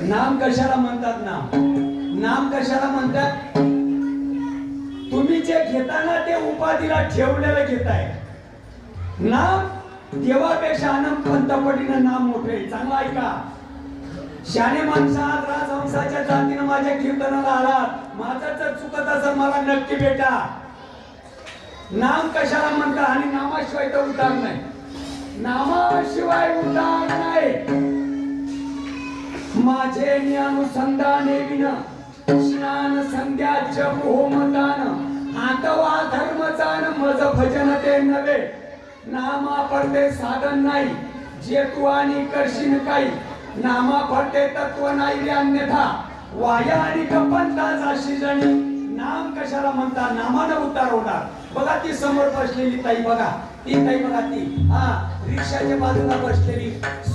नाम कशाला म्हणतात? नाम कशाला म्हणतात? तुम्ही जे घेताना ते उपाधीला ठेवलेलं घेताय. नाम देवापेक्षा अनंत पटीनं नाम मोठे. चांगला ऐका. शाने माणसा आज राजहंसाच्या जातीनं माझ्या कीर्तनाला आलात. माझं जर चुकत असेल मला नक्की भेटा. नाम कशाला म्हणतात? आणि नामाशिवाय तर उद्धार नाही. नामाशिवाय उद्धार नाही. माझे अनुसंधाने विन स्नान संध्या जप होमदान आतवा धर्मचान मज भजन ते नवे. नामा पडते साधन नाही जे तू आणि करशील काही. नामा पडते तत्व नाही रे अन्यथा वाया आणि कपंता जाशी जणी. नाम कशाला म्हणतात? नामानं उद्धार होणार. बघा ती समोर बसलेली ताई, बघा ती ताई, बघा ती रिक्षाच्या बाजूला बसलेली.